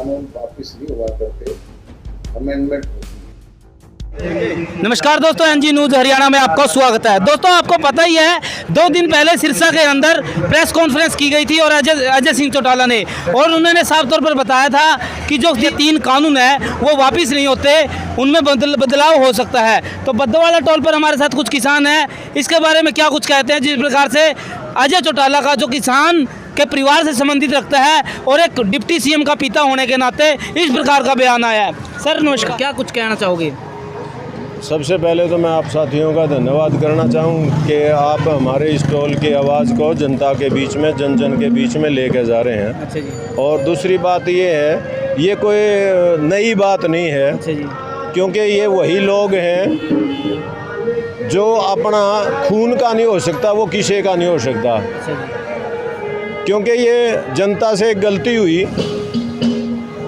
कानून वापिस नहीं हुआ करते, अमेंडमेंट होती है। नमस्कार दोस्तों, एनजी न्यूज़ हरियाणा में आपका स्वागत है। दोस्तों, आपको पता ही है 2 दिन पहले सिरसा के अंदर प्रेस कॉन्फ्रेंस की गई थी और अजय सिंह चौटाला ने, और उन्होंने साफ तौर पर बताया था कि जो ये 3 कानून है वो वापस नहीं होते, उनमें बदलाव हो सकता है। तो बद्दोवाला टोल पर हमारे साथ कुछ किसान हैं, इसके बारे में क्या कुछ कहते हैं। जिस प्रकार से अजय चौटाला का जो किसान के परिवार से संबंधित रखता है और एक डिप्टी सीएम का पिता होने के नाते इस प्रकार का बयान आया है। सर नमस्कार, क्या कुछ कहना चाहोगे? सबसे पहले तो मैं आप साथियों का धन्यवाद करना चाहूँ कि आप हमारे इस टोल की आवाज़ को जनता के बीच में, जन जन के बीच में लेके जा रहे हैं। अच्छा जी। और दूसरी बात ये है, ये कोई नई बात नहीं है। अच्छा जी। क्योंकि ये वही लोग हैं जो अपना खून का नहीं हो सकता, वो किसी का नहीं हो सकता। अच्छा जी। क्योंकि ये जनता से एक गलती हुई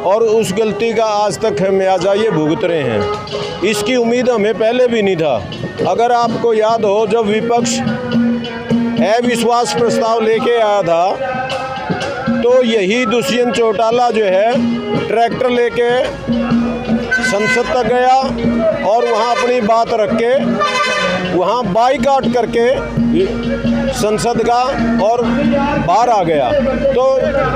और उस गलती का आज तक खमियाजा ये भुगत रहे हैं। इसकी उम्मीद हमें पहले भी नहीं था। अगर आपको याद हो, जब विपक्ष अविश्वास प्रस्ताव लेके आया था तो यही दुष्यंत चौटाला जो है ट्रैक्टर लेके संसद तक गया और वहाँ अपनी बात रख के वहाँ बाईकाट करके संसद का और बाहर आ गया। तो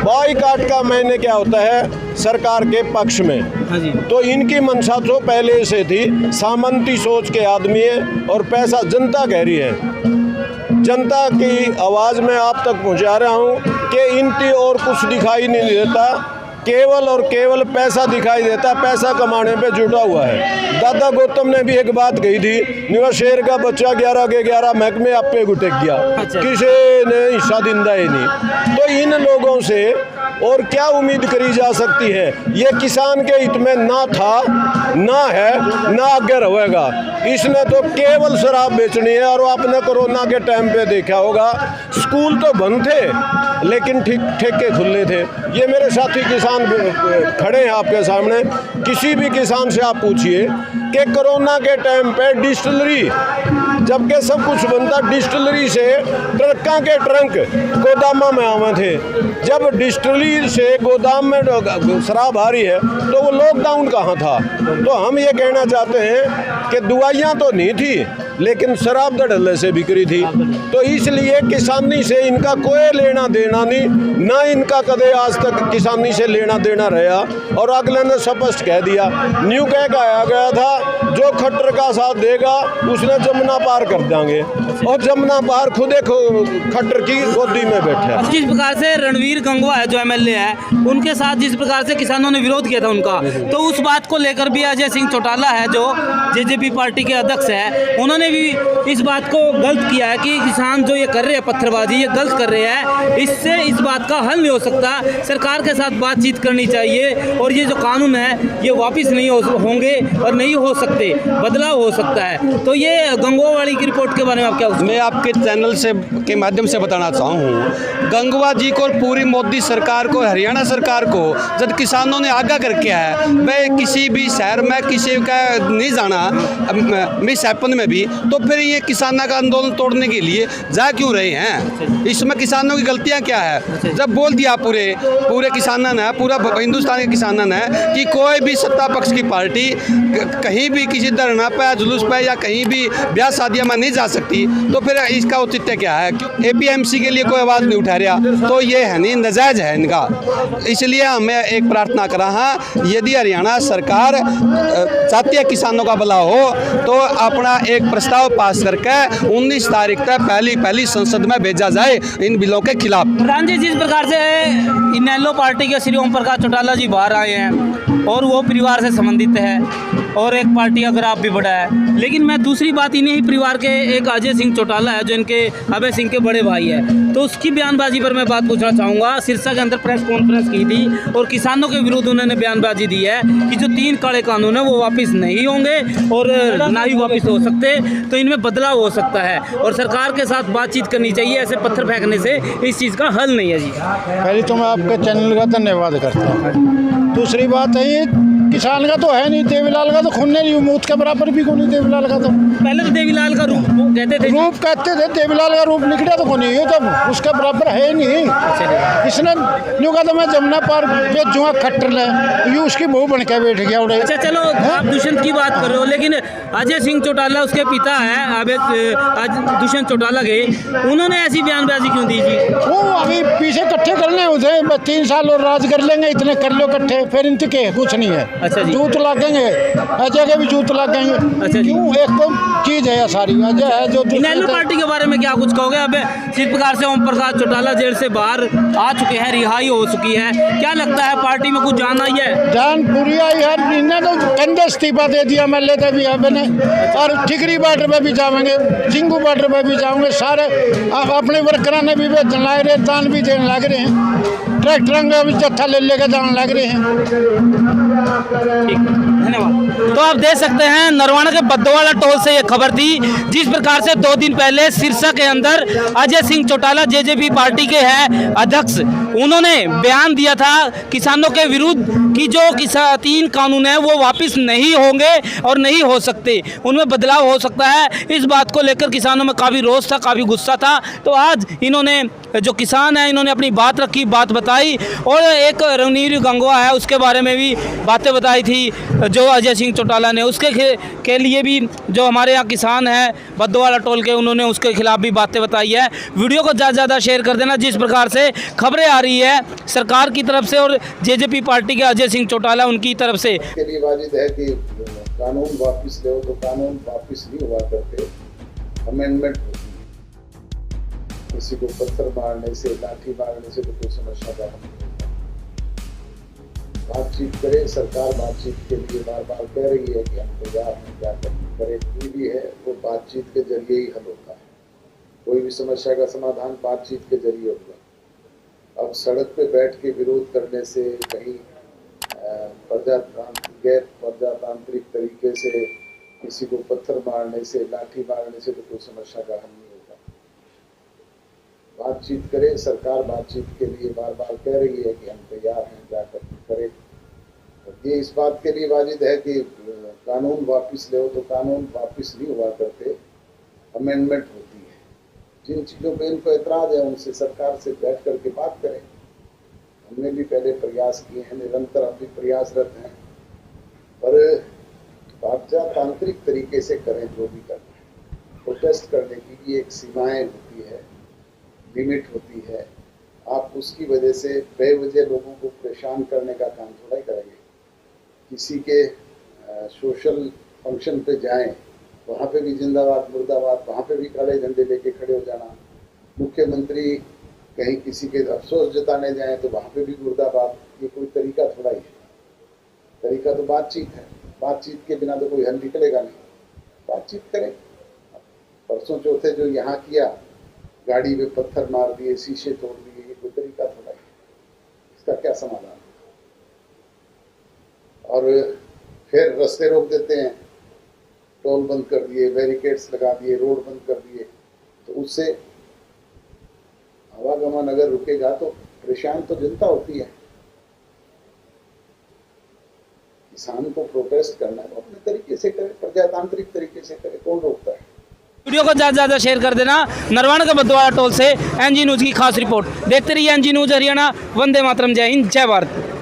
बाईकाट का मायने क्या होता है? सरकार के पक्ष में। हाँ जी। तो इनकी मंशा तो पहले से थी, सामंती सोच के आदमी है और पैसा जनता कह रही है। जनता की आवाज़ में आप तक पहुंचा रहा हूं कि इनकी और कुछ दिखाई नहीं देता, केवल और केवल पैसा दिखाई देता, पैसा कमाने पे जुटा हुआ है। दादा गौतम ने भी एक बात कही थी, निवा शेर का बच्चा 11 के 11 महकमे आप पे गुटक गया। अच्छा। किसी ने हिस्सा दिंदा ही नहीं। तो इन लोगों से और क्या उम्मीद करी जा सकती है? ये किसान के हित में ना था, ना है, ना आगे रहेगा। इसने तो केवल शराब बेचनी है। और आपने कोरोना के टाइम पे देखा होगा, स्कूल तो बंद थे लेकिन ठेके खुले थे। ये मेरे साथी किसान खड़े हैं आपके सामने। किसी भी किसान से आप पूछिए कि कोरोना के टाइम पे डिस्टिलरी, जबकि सब कुछ बनता, डिस्टिलरी से ट्रकों के ट्रंक गोदाम में आवे थे। जब डिस्टिलरी से गोदाम में शराब आ रही है तो वो लॉकडाउन कहाँ था? तो हम ये कहना चाहते हैं कि दवाइयाँ तो नहीं थी लेकिन शराब धड़ल्ले से बिक्री थी। तो इसलिए किसानी से इनका कोई लेना देना नहीं, ना इनका कदे आज तक किसानी से लेना देना रहा। और अगले ने स्पष्ट कह दिया, न्यू कह के आया गया था, जो खट्टर का साथ देगा उसने जमुना पार कर देंगे। और जमुना पार खुद एक खट्टर की गोदी में बैठे। जिस प्रकार से रणवीर गंगवा है जो एमएलए है, उनके साथ जिस प्रकार से किसानों ने विरोध किया था उनका, तो उस बात को लेकर भी अजय सिंह चौटाला है जो जेजेपी पार्टी के अध्यक्ष है, उन्होंने भी इस बात को गलत किया है कि किसान जो ये कर रहे हैं पत्थरबाजी, ये गलत कर रहे हैं। इससे इस बात का हल नहीं हो सकता। सरकार के साथ बातचीत करनी चाहिए और ये जो कानून है ये वापस नहीं होंगे और नहीं हो सकते, बदलाव हो सकता है। तो ये गंगवा वाली की रिपोर्ट के बारे में आप क्या? मैं आपके चैनल से के माध्यम से बताना चाहूँ, गंगवा जी को और पूरी मोदी सरकार को, हरियाणा सरकार को जब किसानों ने आगाह करके है, मैं किसी भी शहर में किसी का नहीं जाना, मैं सैपन में भी, तो फिर ये किसानों का आंदोलन तोड़ने के लिए जा क्यों रहे हैं? इसमें किसानों की गलतियां क्या है? जब बोल दिया पूरे किसानों ने, पूरा हिंदुस्तान के किसानों ने कि कोई भी सत्ता पक्ष की पार्टी कहीं भी किसी धरना पे, जुलूस पे या कहीं भी ब्याह शादियों में नहीं जा सकती, तो फिर इसका औचित्य क्या है? APMC के लिए कोई आवाज़ नहीं उठा रहा, तो ये है नहीं, नाजायज़ है इनका। इसलिए हमें एक प्रार्थना करा है, यदि हरियाणा सरकार चाहती है किसानों का भला हो तो अपना एक प्रस्ताव पास करके 19 तारीख तक पहली संसद में भेजा जाए इन बिलों के खिलाफ। प्रधान जी, जिस प्रकार से इनेलो पार्टी के श्री ओम प्रकाश चौटाला जी बाहर आए हैं और वो परिवार से संबंधित है और एक पार्टी अगर आप भी बड़ा है, लेकिन मैं दूसरी बात, इन्हीं ही परिवार के एक अजय सिंह चौटाला है जो इनके अभय सिंह के बड़े भाई है, तो उसकी बयानबाजी पर मैं बात पूछना चाहूँगा। सिरसा के अंदर प्रेस कॉन्फ्रेंस की थी और किसानों के विरुद्ध उन्होंने बयानबाजी दी है कि जो 3 काले कानून है वो वापस नहीं होंगे और ना ही वापस हो सकते, तो इनमें बदलाव हो सकता है और सरकार के साथ बातचीत करनी चाहिए। ऐसे पत्थर फेंकने से इस चीज़ का हल नहीं है जी। पहले तो मैं आपके चैनल का धन्यवाद करता हूँ। दूसरी बात है, ये किसान का तो है नहीं, देवीलाल का तो खून नहीं, मूत के बराबर भी नहीं देवीलाल का। तो पहले तो देवीलाल का रूप वो कहते थे, रूप कहते थे, देवीलाल का रूप निकला तो नहीं, ये तो उसके बराबर है ही नहीं। इसने यूँ कहा तो मैं जमुना पार बेचूंगा खट्टर ले, यूँ उसकी बहू बन के बैठ गया उड़े। अच्छा चलो आप दुष्यंत की बात कर रहे हो, लेकिन अजय सिंह चौटाला उसके पिता है अब आज दुष्यंत चौटाला के, उन्होंने ऐसी बयानबाजी क्यों दी जी? वो अभी पीछे इकट्ठे करने उसे 3 साल और राज कर लेंगे, इतने कर लो इकट्ठे, फिर इनके कुछ नहीं है। अच्छा जी। जूत लागेंगे, अजय के भी जूत लागेंगे। अच्छा जी। क्यों? एक तो चीज है सारी, अजय है जो इनेलो पार्टी के बारे में क्या कुछ कहोगे? अब जिस प्रकार से ओम प्रकाश चौटाला जेल से बाहर आ चुके हैं, रिहाई हो चुकी है, क्या लगता है पार्टी में कुछ जान आई है? जान पूरी आई है, इन्हें तो कंधे इस्तीफा दे दिया मेले का भी मैंने, और ठिकरी बॉर्डर पे भी जाएंगे, सिंगू बॉर्डर पे भी जाएंगे, सारे अपने वर्करा ने भी भेजने लग रहे, दान भी देने लग रहे हैं, ट्रैक्टर में भी जत्था ले लेकर जाने लग रहे हैं। धन्यवाद। तो आप देख सकते हैं नरवाना के बद्दोवाला टोल से ये खबर थी, जिस प्रकार से 2 दिन पहले सिरसा के अंदर अजय सिंह चौटाला जेजेपी पार्टी के हैं अध्यक्ष, उन्होंने बयान दिया था किसानों के विरुद्ध कि जो 3 कानून है वो वापस नहीं होंगे और नहीं हो सकते, उनमें बदलाव हो सकता है। इस बात को लेकर किसानों में काफ़ी रोष था, काफ़ी गुस्सा था। तो आज इन्होंने जो किसान है इन्होंने अपनी बात रखी, बात बताई, और एक रणवीर गंगवा है उसके बारे में भी बातें बताई थी जो अजय सिंह चौटाला ने, उसके के लिए भी जो हमारे यहाँ किसान हैं बद्दोवाला टोल के, उन्होंने उसके खिलाफ भी बातें बताई है। वीडियो को ज़्यादा से ज़्यादा शेयर कर देना। जिस प्रकार से खबरें आ रही है सरकार की तरफ से और जेजेपी पार्टी के अजय सिंह चौटाला उनकी तरफ से, के लिए वाजिब है कि कानून वापस ले, तो कानून वापस नहीं हुआ करते, अमेंडमेंट होती है। किसी को पत्थर मारने से, लाठी मारने से तो कोई समस्या का हल नहीं होता। बातचीत करे, सरकार बातचीत के लिए बार बार कह रही है कि हम तैयार हैं, क्या करे, कोई भी है वो बातचीत के जरिए ही हल होता है। कोई भी समस्या का समाधान बातचीत के जरिए होगा। अब सड़क पे बैठ के विरोध करने से, कहीं गैर प्रजातांत्रिक तरीके से किसी को पत्थर मारने से, लाठी मारने से तो कोई समस्या का हल नहीं होगा। बातचीत करें, सरकार बातचीत के लिए बार बार कह रही है कि हम तैयार हैं, क्या करें। ये इस बात के लिए वाजिब है कि कानून वापस ले, तो कानून वापस नहीं हुआ करते, अमेंडमेंट होती है। जिन चीज़ों पे इनको एतराज़ है उनसे सरकार से बैठ करके बात करें। हमने भी पहले प्रयास किए हैं, निरंतर अभी प्रयासरत हैं, पर प्रजातांत्रिक तरीके से करें जो भी करना है। प्रोटेस्ट करने की भी एक सीमाएं होती है, लिमिट होती है। आप उसकी वजह से बेवजह लोगों को परेशान करने का काम थोड़ा ही करेंगे। किसी के सोशल फंक्शन पे जाएं, वहाँ पे भी जिंदाबाद मुर्दाबाद, वहाँ पे भी काले झंडे लेके खड़े हो जाना। मुख्यमंत्री कहीं किसी के अफसोस जताने जाएं तो वहाँ पे भी मुर्दाबाद। ये कोई तरीका थोड़ा ही है। तरीका तो बातचीत है, बातचीत के बिना तो कोई हल निकलेगा नहीं। बातचीत करें। परसों चौथे जो यहाँ किया, गाड़ी में पत्थर मार दिए, शीशे तोड़ दिए, ये कोई तरीका थोड़ा ही। इसका क्या समाधान? और फिर रास्ते रोक देते हैं, टोल बंद कर दिए, बैरिकेड्स लगा दिए, रोड बंद कर दिए, तो उससे आवागमन अगर रुकेगा तो परेशान तो जनता होती है। किसान को प्रोटेस्ट करना है, अपने तरीके से करे, प्रजातांत्रिक तरीके से करे, कौन रोकता है? वीडियो को ज़्यादा से ज़्यादा शेयर कर देना। नरवाना के बद्दोवाला टोल से एनजी न्यूज़ की खास रिपोर्ट। देखते रहिए एनजी न्यूज़ हरियाणा। वंदे मातरम। जय हिंद, जय भारत।